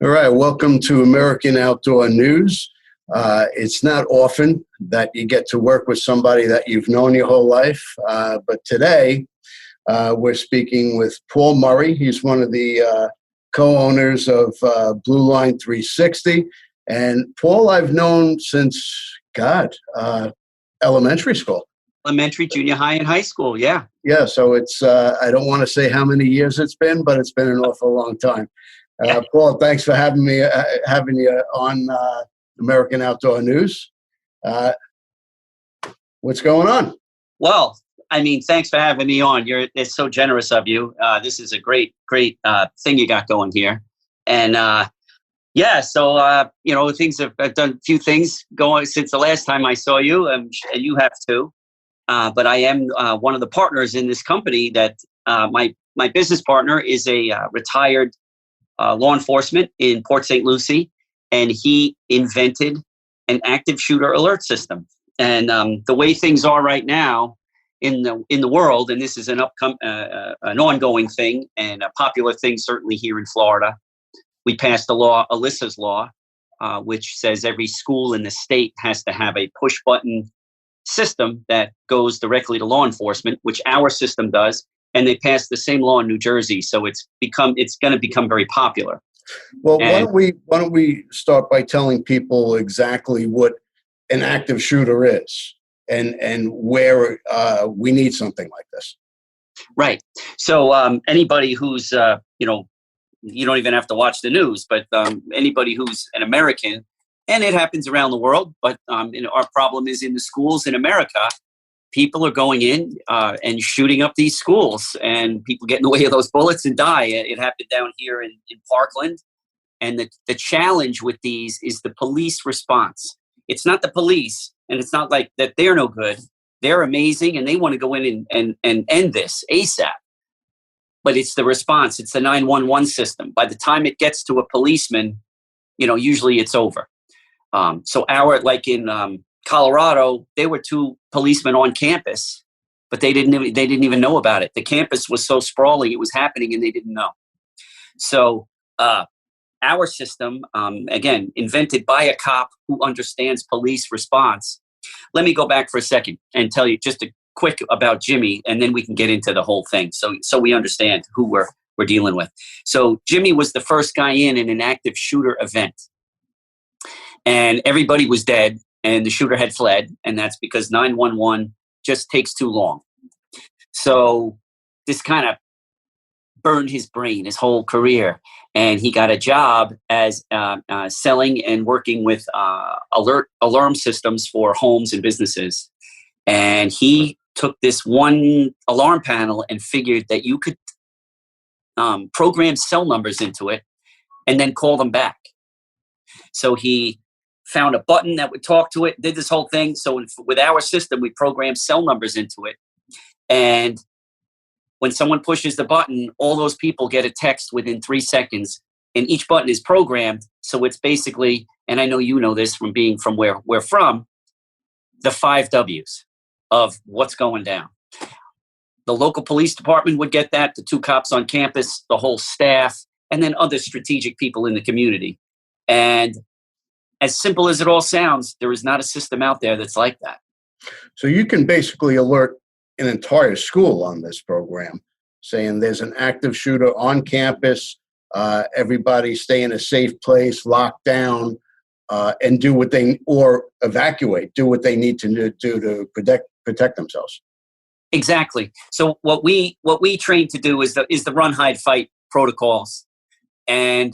All right, welcome to American Outdoor News. It's not often that you get to work with somebody that you've known your whole life, but today we're speaking with Paul Murray. He's one of the co-owners of Blueline 360. And Paul, I've known since, elementary school. Elementary, junior high, and high school, yeah. Yeah, so it's, I don't want to say how many years it's been, but it's been an awful long time. Paul, thanks for having you on American Outdoor News. What's going on? Well, I mean, thanks for having me on. It's so generous of you. This is a great thing you got going here. And things I've done a few things going since the last time I saw you, and you have too. But I am one of the partners in this company that my business partner is a retired law enforcement in Port St. Lucie, and he invented an active shooter alert system. And the way things are right now in the world, and this is an ongoing thing and a popular thing certainly here in Florida. We passed a law, Alyssa's law, which says every school in the state has to have a push button system that goes directly to law enforcement, which our system does. And they passed the same law in New Jersey, so it's going to become very popular. Well, why don't we start by telling people exactly what an active shooter is and where we need something like this. Right. So anybody who's you don't even have to watch the news, but anybody who's an American, and it happens around the world, but our problem is in the schools in America. People are going in and shooting up these schools, and people get in the way of those bullets and die. It happened down here in Parkland. And the challenge with these is the police response. It's not the police, and it's not like that they're no good. They're amazing, and they want to go in and end this ASAP. But it's the response. It's the 911 system. By the time it gets to a policeman, usually it's over. So in Colorado, there were 2 policemen on campus, but they didn't even know about it. The campus was so sprawling, it was happening, and they didn't know. So our system, again, invented by a cop who understands police response. Let me go back for a second and tell you just a quick about Jimmy, and then we can get into the whole thing so we understand who we're dealing with. So Jimmy was the first guy in an active shooter event. And everybody was dead, and the shooter had fled, and that's because 911 just takes too long. So this kind of burned his brain, his whole career, and he got a job as selling and working with alarm systems for homes and businesses. And he took this one alarm panel and figured that you could program cell numbers into it and then call them back. So he found a button that would talk to it, did this whole thing. So with our system, we programmed cell numbers into it. And when someone pushes the button, all those people get a text within 3 seconds. And each button is programmed. So it's basically, and I know you know this from being from where we're from, the 5 W's of what's going down. The local police department would get that, the 2 cops on campus, the whole staff, and then other strategic people in the community. And as simple as it all sounds, there is not a system out there that's like that. So you can basically alert an entire school on this program, saying there's an active shooter on campus, everybody stay in a safe place, lock down, and evacuate, do what they need to do to protect themselves. Exactly. So what we train to do is the run, hide, fight protocols. And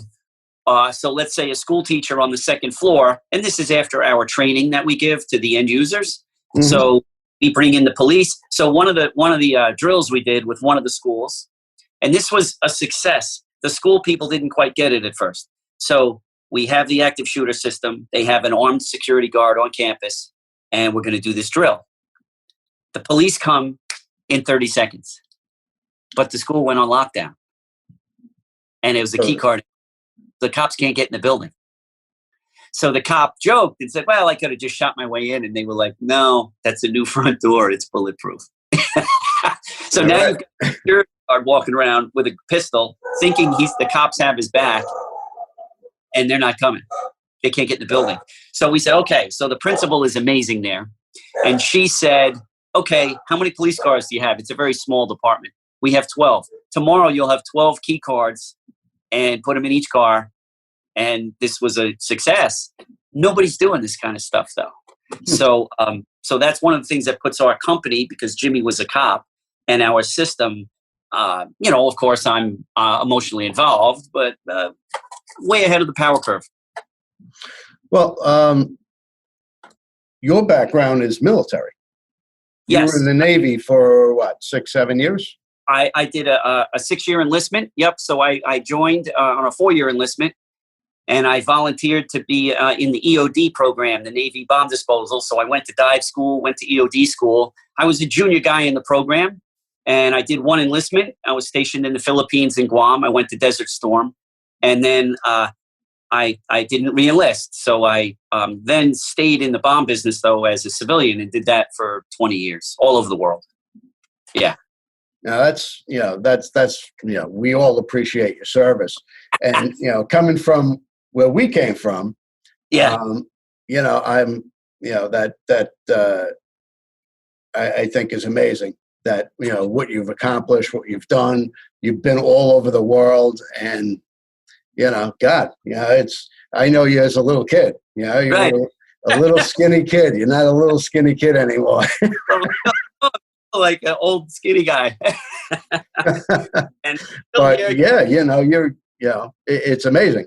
so let's say a school teacher on the 2nd floor, and this is after our training that we give to the end users. Mm-hmm. So we bring in the police. So one of the drills we did with one of the schools, and this was a success. The school people didn't quite get it at first. So we have the active shooter system. They have an armed security guard on campus, and we're going to do this drill. The police come in 30 seconds, but the school went on lockdown, and it was a key card. The cops can't get in the building. So the cop joked and said, well, I could have just shot my way in. And they were like, no, that's a new front door. It's bulletproof. So now you've got a security guard walking around with a pistol thinking the cops have his back. and they're not coming. They can't get in the building. So we said, okay. So the principal is amazing there. And she said, okay, how many police cars do you have? It's a very small department. We have 12. Tomorrow you'll have 12 key cards and put them in each car. And this was a success. Nobody's doing this kind of stuff, though. So that's one of the things that puts our company, because Jimmy was a cop, and our system, of course, I'm emotionally involved, but way ahead of the power curve. Well, your background is military. Yes. You were in the Navy for, 6-7 years? I did a 6-year enlistment. Yep. So I joined on a 4-year enlistment, and I volunteered to be in the EOD program, the Navy Bomb Disposal. So I went to dive school, went to EOD school. I was a junior guy in the program, and I did one enlistment. I was stationed in the Philippines and Guam. I went to Desert Storm, and then I didn't re-enlist. So I then stayed in the bomb business, though, as a civilian, and did that for 20 years, all over the world. Yeah. Now that's we all appreciate your service, and coming from where we came from, I'm I think is amazing that what you've accomplished, what you've done. You've been all over the world, and I know you as a little kid. You're right. a little skinny kid. You're not a little skinny kid anymore. Like an old skinny guy. But it's amazing.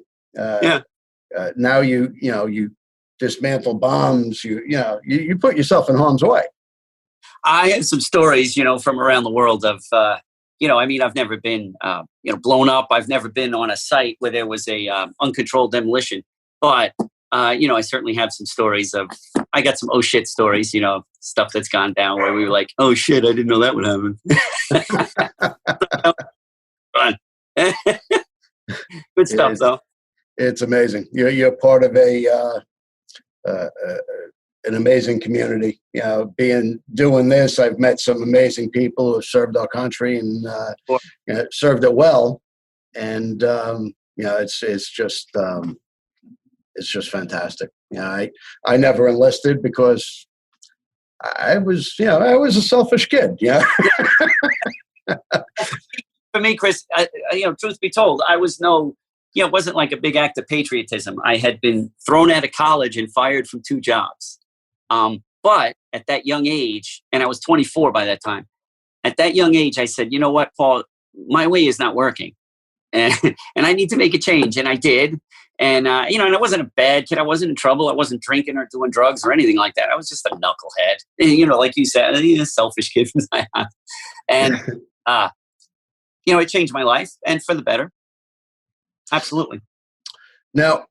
Now you dismantle bombs. You put yourself in harm's way. I have some stories, from around the world of, I've never been, blown up. I've never been on a site where there was a uncontrolled demolition. But, I certainly have some stories I got some oh shit stories, stuff that's gone down where we were like, oh shit, I didn't know that would happen. Good stuff, though. It's amazing. You're part of an amazing community. Doing this, I've met some amazing people who have served our country and served it well. And it's just fantastic. I never enlisted because I was a selfish kid. For me, Chris, truth be told, I was it wasn't like a big act of patriotism. I had been thrown out of college and fired from 2 jobs. But at that young age, and I was 24 by that time, at that young age, I said, you know what, Paul, my way is not working. And I need to make a change. And I did. And, and I wasn't a bad kid. I wasn't in trouble. I wasn't drinking or doing drugs or anything like that. I was just a knucklehead, like you said, a selfish kid from my house. And, it changed my life, and for the better. Absolutely. Now,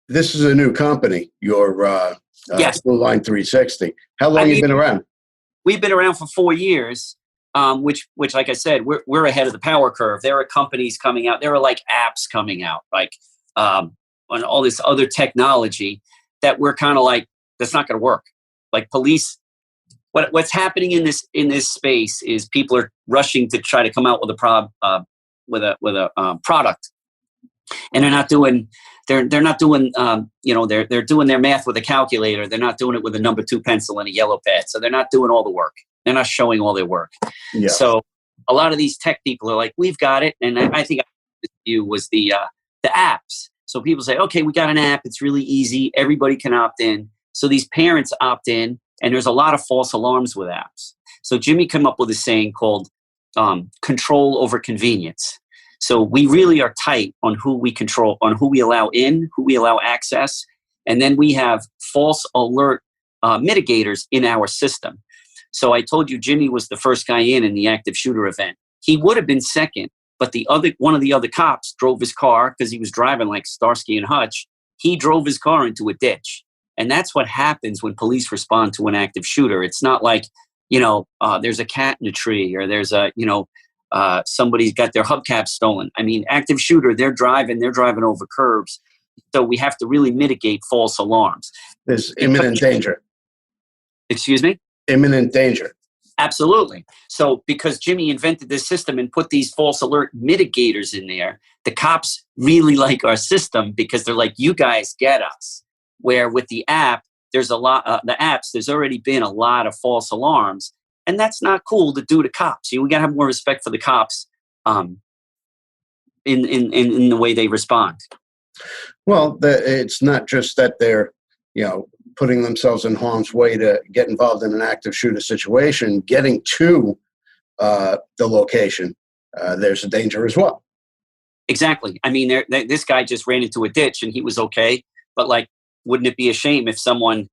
this is a new company, your yes. Blueline 360. How long have you been around? We've been around for 4 years. Which, like I said, we're ahead of the power curve. There are companies coming out. There are like apps coming out, like on all this other technology that we're kind of like, that's not going to work. Like police, what's happening in this space is people are rushing to try to come out with a product, and they're not doing they're doing their math with a calculator. They're not doing it with a number 2 pencil and a yellow pad. So they're not doing all the work. They're not showing all their work. Yeah. So a lot of these tech people are like, we've got it. And I think the view was the apps. So people say, okay, we got an app. It's really easy. Everybody can opt in. So these parents opt in, and there's a lot of false alarms with apps. So Jimmy came up with a saying called control over convenience. So we really are tight on who we control, on who we allow in, who we allow access. And then we have false alert mitigators in our system. So I told you Jimmy was the first guy in the active shooter event. He would have been second, but one of the other cops drove his car because he was driving like Starsky and Hutch. He drove his car into a ditch. And that's what happens when police respond to an active shooter. It's not like, there's a cat in a tree, or there's somebody's got their hubcap stolen. I mean, active shooter, they're driving over curbs. So we have to really mitigate false alarms. There's imminent danger. Excuse me? Imminent danger. Absolutely. So because Jimmy invented this system and put these false alert mitigators in there, the cops really like our system because they're like, you guys get us. Where with the app, there's a lot, the apps, there's already been a lot of false alarms. And that's not cool to do to cops. We got to have more respect for the cops in the way they respond. Well, it's not just that they're, putting themselves in harm's way to get involved in an active shooter situation. Getting to the location, there's a danger as well. Exactly. I mean, this guy just ran into a ditch and he was okay. But like, wouldn't it be a shame if someone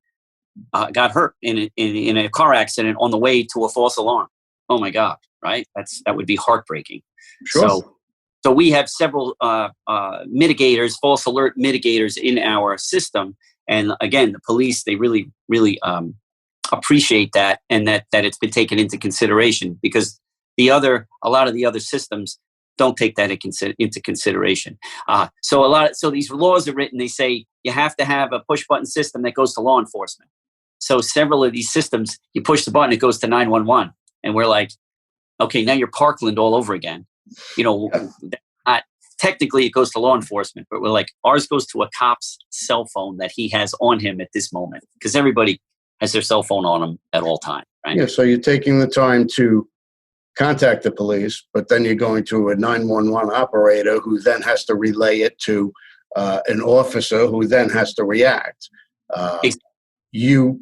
got hurt in a car accident on the way to a false alarm? Oh my God! Right? That would be heartbreaking. Sure. So we have several mitigators, false alert mitigators in our system. And again, the police, they really, really appreciate that, and that it's been taken into consideration, because a lot of the other systems don't take that into consideration. So these laws are written. They say you have to have a push button system that goes to law enforcement. So several of these systems, you push the button, it goes to 911, and we're like, okay, now you're Parkland all over again. Technically, it goes to law enforcement, but we're like, ours goes to a cop's cell phone that he has on him at this moment, because everybody has their cell phone on them at all times, right? Yeah, so you're taking the time to contact the police, but then you're going to a 911 operator who then has to relay it to an officer who then has to react. You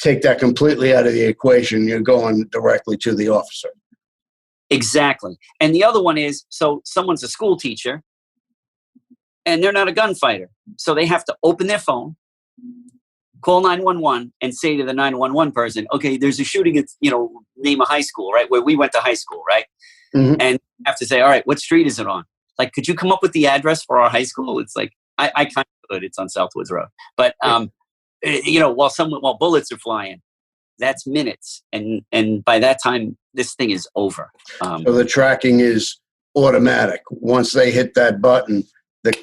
take that completely out of the equation. You're going directly to the officer. Exactly. And the other one is, so someone's a school teacher and they're not a gunfighter. So they have to open their phone, call 911 and say to the 911 person, okay, there's a shooting at, name a high school, right? Where we went to high school, right? Mm-hmm. And have to say, all right, what street is it on? Like, could you come up with the address for our high school? It's like, I kind of could. It's on Southwoods Road. But, while bullets are flying, that's minutes. And by that time, this thing is over. So the tracking is automatic. Once they hit that button, the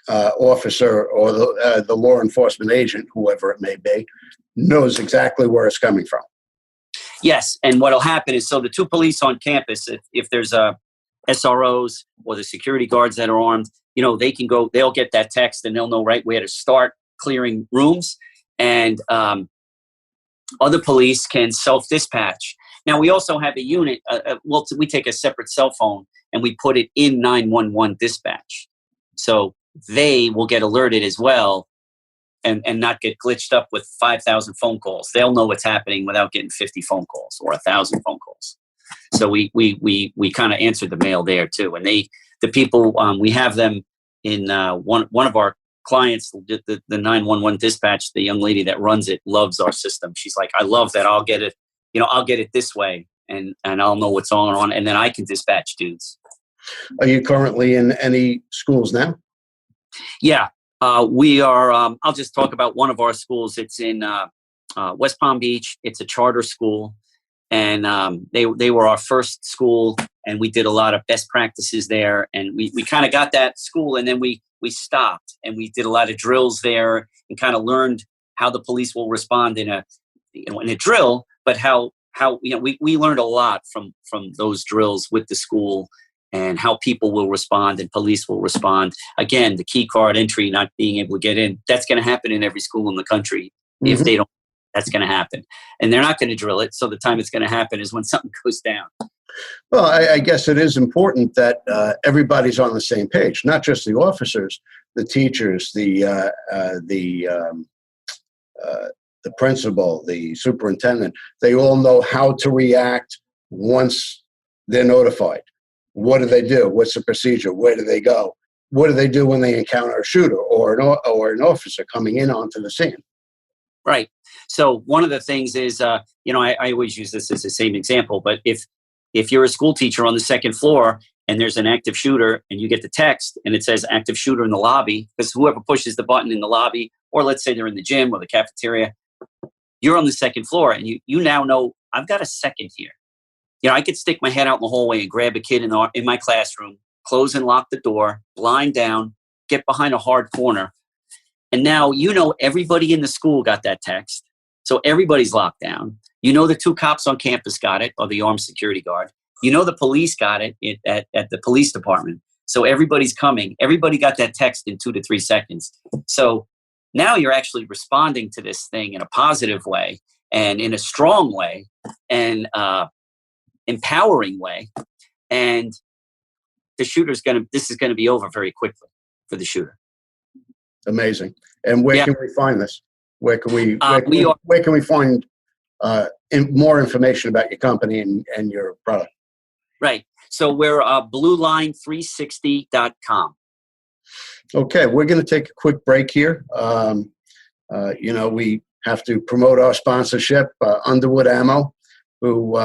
officer or the law enforcement agent, whoever it may be, knows exactly where it's coming from. Yes. And what'll happen is, so the two police on campus, if there's SROs or the security guards that are armed, they can go, they'll get that text and they'll know right where to start clearing rooms. And other police can self-dispatch. Now, we also have a unit. We take a separate cell phone and we put it in 911 dispatch. So they will get alerted as well and not get glitched up with 5,000 phone calls. They'll know what's happening without getting 50 phone calls or 1,000 phone calls. So we kind of answered the mail there too. And the people, we have them in one of our clients, the 911 dispatch, the young lady that runs it loves our system. She's like, I love that. I'll get it. I'll get it this way and I'll know what's on, and then I can dispatch dudes. Are you currently in any schools now? Yeah, we are. I'll just talk about one of our schools. It's in West Palm Beach. It's a charter school. And they were our first school, and we did a lot of best practices there. And we kind of got that school, and then we stopped, and we did a lot of drills there and kind of learned how the police will respond in a drill, but how we learned a lot from those drills with the school, and how people will respond and police will respond. Again, the key card entry not being able to get in, that's going to happen in every school in the country. Mm-hmm. If they don't, that's going to happen. And they're not going to drill it. So the time it's going to happen is when something goes down. Well, I guess it is important that everybody's on the same page, not just the officers, the teachers, the principal, the superintendent. They all know how to react once they're notified. What do they do? What's the procedure? Where do they go? What do they do when they encounter a shooter or an officer coming in onto the scene? Right. So one of the things is, I always use this as the same example, but if you're a school teacher on the second floor and there's an active shooter and you get the text and it says active shooter in the lobby, because whoever pushes the button in the lobby, or let's say they're in the gym or the cafeteria, you're on the second floor and you now know I've got a second here. I could stick my head out in the hallway and grab a kid in my classroom, close and lock the door, blind down, get behind a hard corner. And now everybody in the school got that text. So everybody's locked down. The 2 cops on campus got it, or the armed security guard. The police got it at the police department. So everybody's coming. Everybody got that text in 2 to 3 seconds. So now you're actually responding to this thing in a positive way and in a strong way and empowering way. And this is going to be over very quickly for the shooter. Amazing. And where can we find this? Where can we find more information about your company and your product? Right. So we're Blueline360.com. Okay, we're going to take a quick break here. We have to promote our sponsorship, Underwood Ammo, who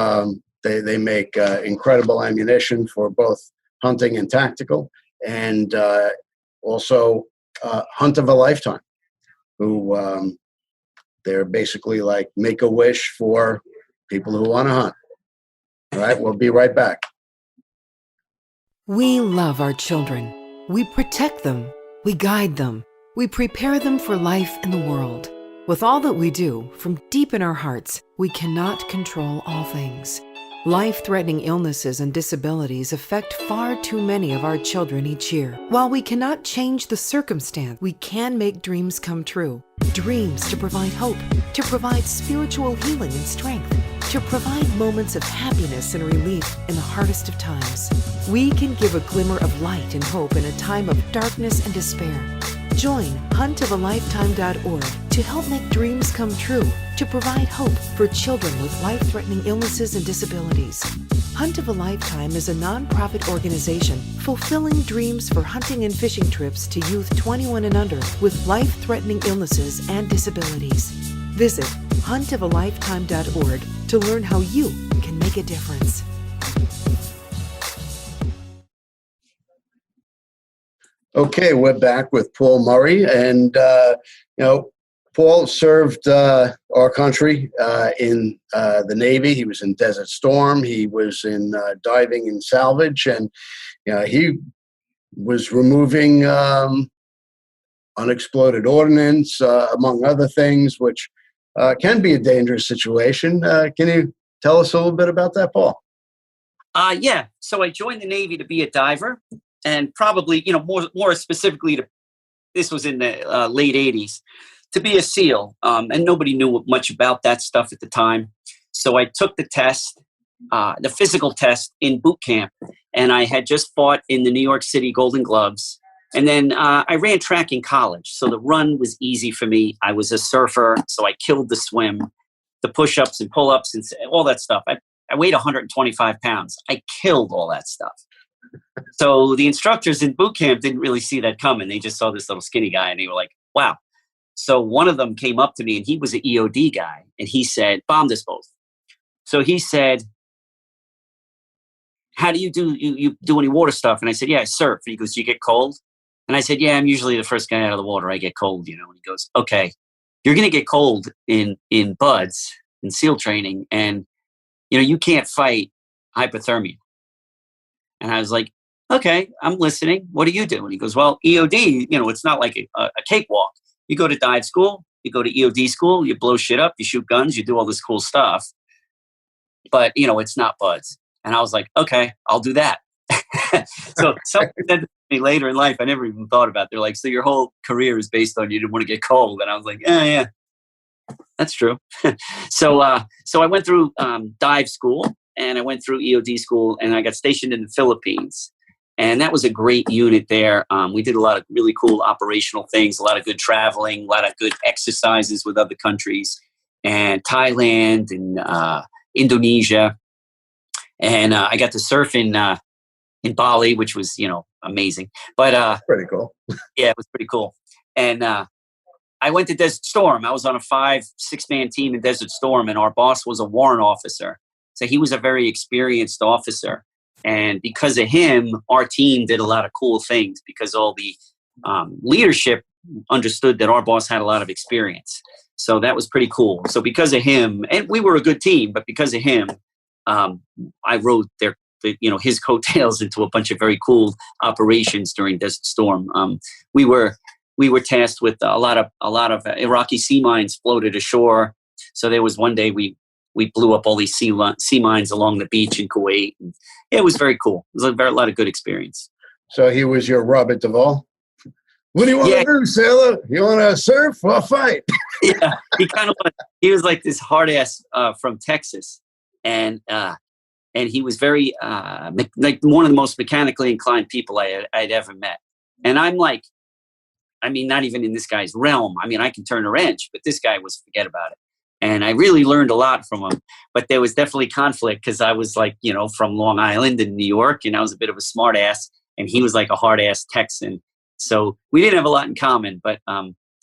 they make incredible ammunition for both hunting and tactical, and also Hunt of a Lifetime, who they're basically like Make-A-Wish for people who want to hunt. All right, we'll be right back. We love our children. We protect them. We guide them. We prepare them for life in the world. With all that we do, from deep in our hearts, we cannot control all things. Life-threatening illnesses and disabilities affect far too many of our children each year. While we cannot change the circumstance, we can make dreams come true. Dreams to provide hope, to provide spiritual healing and strength, to provide moments of happiness and relief in the hardest of times. We can give a glimmer of light and hope in a time of darkness and despair. Join huntofalifetime.org to help make dreams come true, to provide hope for children with life-threatening illnesses and disabilities. Hunt of a Lifetime is a nonprofit organization fulfilling dreams for hunting and fishing trips to youth 21 and under with life-threatening illnesses and disabilities. Visit huntofalifetime.org to learn how you can make a difference. Okay, we're back with Paul Murray, and Paul served our country in the Navy. He was in Desert Storm. He was in diving and salvage, and he was removing unexploded ordnance, among other things, which can be a dangerous situation. Can you tell us a little bit about that, Paul? Yeah. So I joined the Navy to be a diver, and probably, more specifically, this was in the late 80s, to be a SEAL. And nobody knew much about that stuff at the time. So I took the test, the physical test in boot camp, and I had just fought in the New York City Golden Gloves. And then I ran track in college. So the run was easy for me. I was a surfer, so I killed the swim, the push-ups and pull-ups and all that stuff. I weighed 125 pounds. I killed all that stuff. So the instructors in boot camp didn't really see that coming. They just saw this little skinny guy, and they were like, wow. So one of them came up to me, and he was an EOD guy, and he said, bomb disposal. So he said, how do you do any water stuff? And I said, yeah, I surf. And he goes, do you get cold? And I said, yeah, I'm usually the first guy out of the water. I get cold, And he goes, okay, you're going to get cold in buds, in SEAL training, and, you can't fight hypothermia. And I was like, okay, I'm listening. What do you do? And he goes, well, EOD, it's not like a cakewalk. You go to dive school, you go to EOD school, you blow shit up, you shoot guns, you do all this cool stuff. But, it's not buds. And I was like, okay, I'll do that. So someone said to me later in life, I never even thought about it. They're like, so your whole career is based on you didn't want to get cold. And I was like, yeah, that's true. So I went through dive school, and I went through EOD school, and I got stationed in the Philippines. And that was a great unit there. We did a lot of really cool operational things, a lot of good traveling, a lot of good exercises with other countries, and Thailand and Indonesia. And I got to surf in Bali, which was, amazing. But pretty cool. Yeah, it was pretty cool. And I went to Desert Storm. I was on a 5-6-man team in Desert Storm, and our boss was a warrant officer. So he was a very experienced officer. And because of him, our team did a lot of cool things, because all the leadership understood that our boss had a lot of experience. So that was pretty cool. So because of him, and we were a good team, but because of him, I rode his coattails into a bunch of very cool operations during Desert Storm. We were tasked with a lot of Iraqi sea mines floated ashore. So there was one day we blew up all these sea mines along the beach in Kuwait. And it was very cool. It was a lot of good experience. So he was your Robert Duvall? What do you want to do, sailor? You want to surf or fight? Yeah, he was like this hard ass from Texas, and he was very like one of the most mechanically inclined people I'd ever met. And I'm like, I mean, not even in this guy's realm. I mean, I can turn a wrench, but this guy was forget about it. And I really learned a lot from him. But there was definitely conflict because I was like, from Long Island in New York, and I was a bit of a smart ass, and he was like a hard ass Texan. So we didn't have a lot in common, but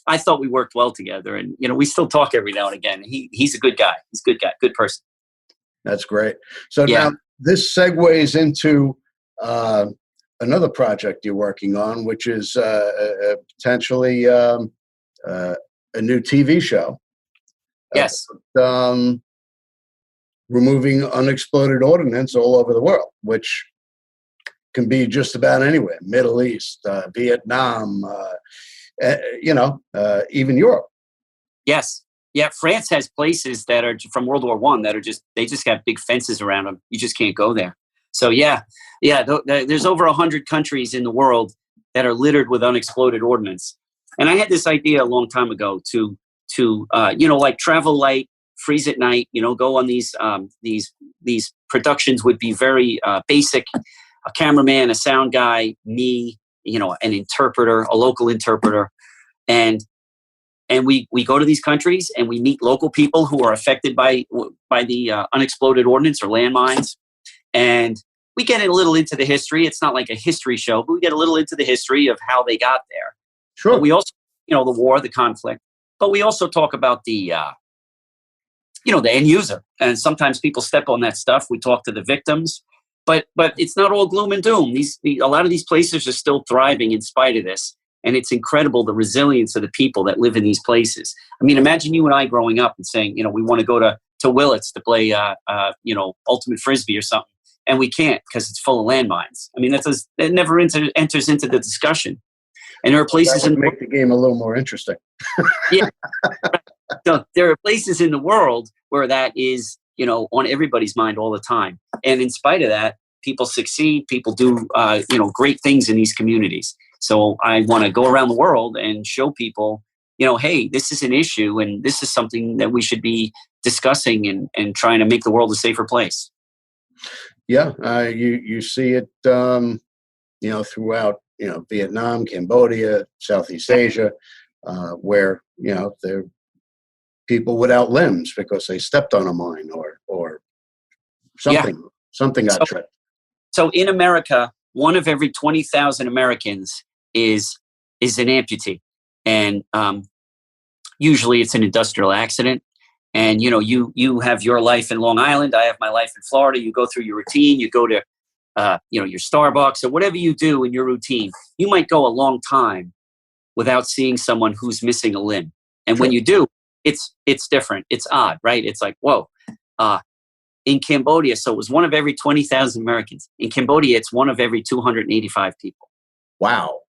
I thought we worked well together. And, we still talk every now and again. He's a good guy. He's a good guy, good person. That's great. So now this segues into another project you're working on, which is potentially a new TV show. Yes. Removing unexploded ordnance all over the world, which can be just about anywhere, Middle East, Vietnam, even Europe. Yes. Yeah. France has places that are from World War I that are they just got big fences around them. You just can't go there. So there's over 100 countries in the world that are littered with unexploded ordnance. And I had this idea a long time ago to like travel light, freeze at night, go on these productions would be very basic. A cameraman, a sound guy, me, an interpreter, a local interpreter. And we go to these countries and we meet local people who are affected by the unexploded ordnance or landmines. And we get a little into the history. It's not like a history show, but we get a little into the history of how they got there. Sure. But we also, the war, the conflict. But we also talk about the end user. And sometimes people step on that stuff. We talk to the victims. But it's not all gloom and doom. A lot of these places are still thriving in spite of this. And it's incredible the resilience of the people that live in these places. I mean, imagine you and I growing up and saying, we want to go to Willits to play, ultimate frisbee or something. And we can't because it's full of landmines. I mean, it never enters into the discussion. And there are places that would make the game a little more interesting. Yeah. So there are places in the world where that is, on everybody's mind all the time. And in spite of that, people succeed. People do, great things in these communities. So I want to go around the world and show people, hey, this is an issue and this is something that we should be discussing and trying to make the world a safer place. Yeah, you see it, throughout, Vietnam, Cambodia, Southeast Asia, where, there are people without limbs because they stepped on a mine or something. Yeah. Something got tripped. So in America, one of every 20,000 Americans is an amputee. And usually it's an industrial accident. And, you have your life in Long Island. I have my life in Florida. You go through your routine. You go to, your Starbucks or whatever you do in your routine. You might go a long time without seeing someone who's missing a limb. And when you do, it's different. It's odd, right? It's like, whoa. In Cambodia, so it was one of every 20,000 Americans. In Cambodia, it's one of every 285 people. Wow.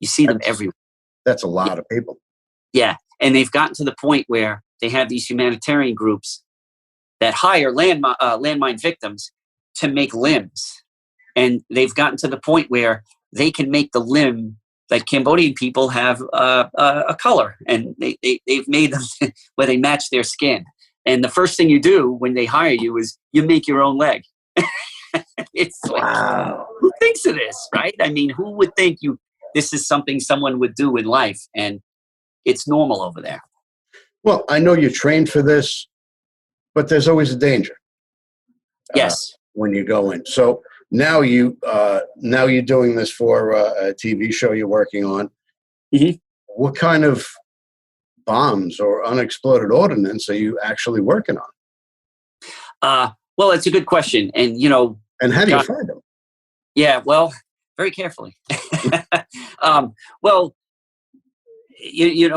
You see them everywhere. That's a lot of people. Yeah. And they've gotten to the point where they have these humanitarian groups that hire landmine victims to make limbs. And they've gotten to the point where they can make the limb, like Cambodian people have a color, and they've made them where they match their skin. And the first thing you do when they hire you is you make your own leg. It's like, wow. Who thinks of this, right? I mean, who would think this is something someone would do in life? And it's normal over there. Well, I know you're trained for this, but there's always a danger. Yes. When you go in. So now you're doing this for a TV show you're working on. Mm-hmm. What kind of bombs or unexploded ordnance are you actually working on? Well, it's a good question. And, and how do you find them? Yeah, well, very carefully. Well,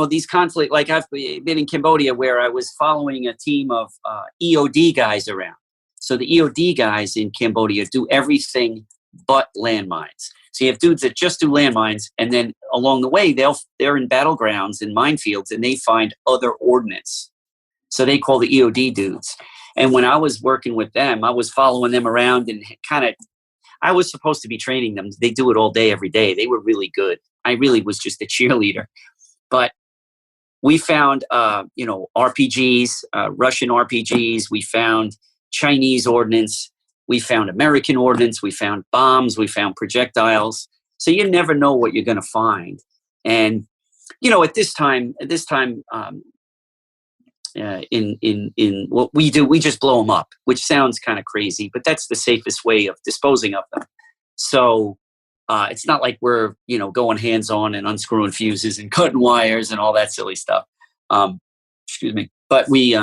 these conflicts, like I've been in Cambodia where I was following a team of EOD guys around. So the EOD guys in Cambodia do everything but landmines. So you have dudes that just do landmines, and then along the way, they're in battlegrounds and minefields, and they find other ordnance. So they call the EOD dudes. And when I was working with them, I was following them around and I was supposed to be training them. They do it all day, every day. They were really good. I really was just a cheerleader. But we found, RPGs, Russian RPGs. We found Chinese ordnance. We found American ordnance. We found bombs. We found projectiles. So you never know what you're going to find. And, at this time, in what we do, we just blow them up, which sounds kind of crazy, but that's the safest way of disposing of them. So it's not like we're, going hands-on and unscrewing fuses and cutting wires and all that silly stuff. Excuse me. But we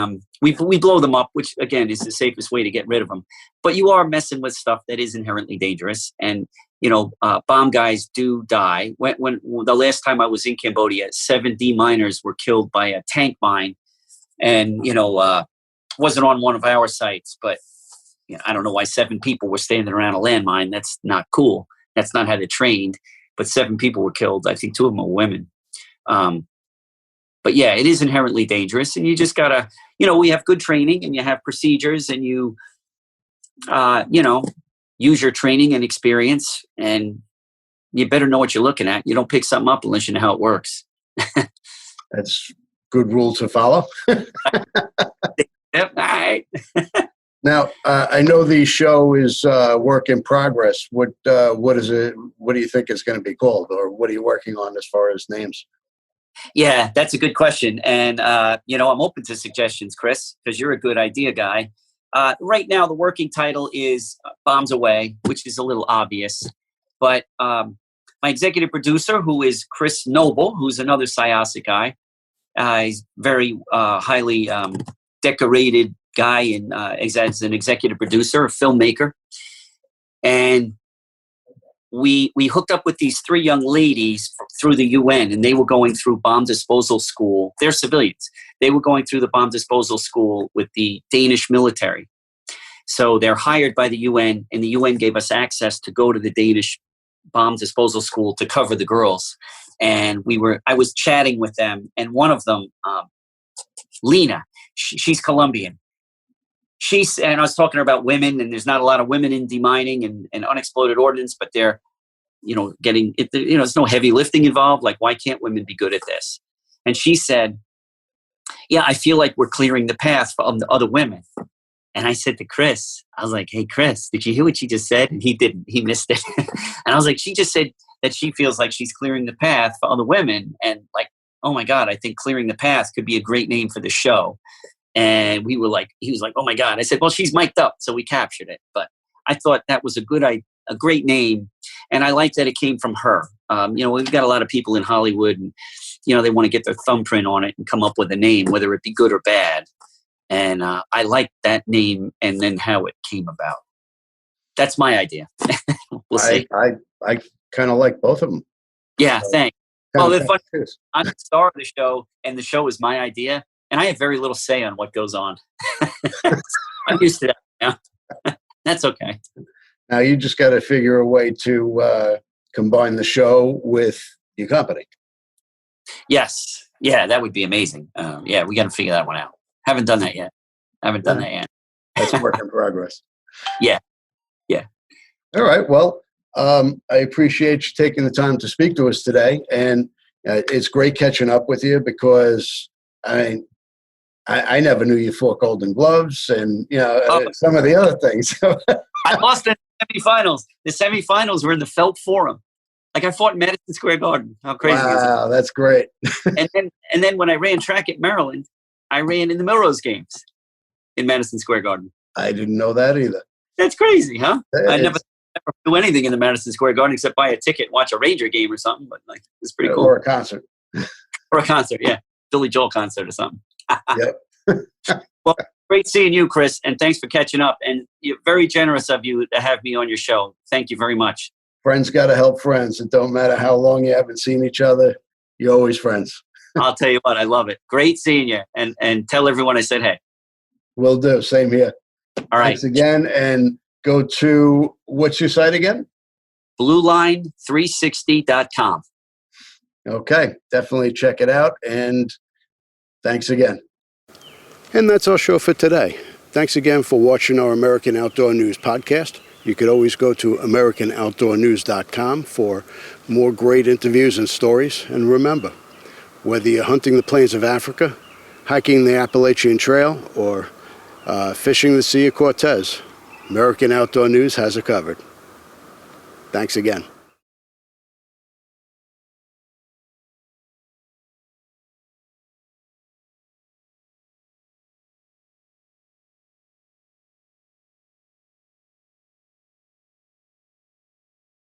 blow them up, which again is the safest way to get rid of them. But you are messing with stuff that is inherently dangerous, and bomb guys do die. When the last time I was in Cambodia, 7 miners were killed by a tank mine, and wasn't on one of our sites. But I don't know why 7 people were standing around a landmine. That's not cool. That's not how they're trained. But 7 people were killed. I think 2 of them are women. But yeah, it is inherently dangerous, and you just gotta, we have good training, and you have procedures, and you, use your training and experience, and you better know what you're looking at. You don't pick something up unless you know how it works. That's good rule to follow. Yep. All right. Now, I know the show is work in progress. What is it? What do you think it's going to be called, or what are you working on as far as names? Yeah, that's a good question. And, I'm open to suggestions, Chris, because you're a good idea guy. Right now, the working title is Bombs Away, which is a little obvious. But my executive producer, who is Chris Noble, who's another Syosset guy, he's very highly decorated guy and as an executive producer, a filmmaker. And we hooked up with these 3 young ladies through the UN, and they were going through bomb disposal school. They're civilians. They were going through the bomb disposal school with the Danish military. So they're hired by the UN, and the UN gave us access to go to the Danish bomb disposal school to cover the girls. And I was chatting with them, and one of them, Lena, she's Colombian. And I was talking about women, and there's not a lot of women in demining and unexploded ordnance, but they're, getting it. There's no heavy lifting involved. Like, why can't women be good at this? And she said, yeah, I feel like we're clearing the path for other women. And I said to Chris, I was like, hey, Chris, did you hear what she just said? And he didn't. He missed it. And I was like, she just said that she feels like she's clearing the path for other women. And like, oh my God, I think Clearing the Path could be a great name for the show. And he was like, oh my God. I said, well, she's mic'd up. So we captured it. But I thought that was a great name. And I like that it came from her. We've got a lot of people in Hollywood, and, they want to get their thumbprint on it and come up with a name, whether it be good or bad. And I like that name and then how it came about. That's my idea. We'll see. I kind of like both of them. Yeah, So, thanks. Well, the fun, I'm the star of the show, and the show is my idea. And I have very little say on what goes on. I'm used to that now. That's okay. Now you just got to figure a way to combine the show with your company. Yes. Yeah, that would be amazing. We got to figure that one out. Haven't done that yet. That's a work in progress. Yeah. All right. Well, I appreciate you taking the time to speak to us today. And it's great catching up with you, because I never knew you fought Golden Gloves and, some of the other things. I lost in the semifinals. The semifinals were in the Felt Forum. Like, I fought in Madison Square Garden. How crazy is it? Wow, that's great. and then when I ran track at Maryland, I ran in the Melrose Games in Madison Square Garden. I didn't know that either. That's crazy, huh? I never do anything in the Madison Square Garden except buy a ticket and watch a Ranger game or something. But it's pretty cool. Or a concert. Yeah. Billy Joel concert or something. Yep. Well, great seeing you, Chris, and thanks for catching up. And you're very generous of you to have me on your show. Thank you very much. Friends got to help friends. It don't matter how long you haven't seen each other. You're always friends. I'll tell you what, I love it. Great seeing you. And tell everyone I said hey. Will do. Same here. All right. Thanks again. And go to, what's your site again? Blueline360.com. Okay. Definitely check it out. And thanks again. And that's our show for today. Thanks again for watching our American Outdoor News podcast. You could always go to AmericanOutdoorNews.com for more great interviews and stories. And remember, whether you're hunting the plains of Africa, hiking the Appalachian Trail, or fishing the Sea of Cortez, American Outdoor News has it covered. Thanks again.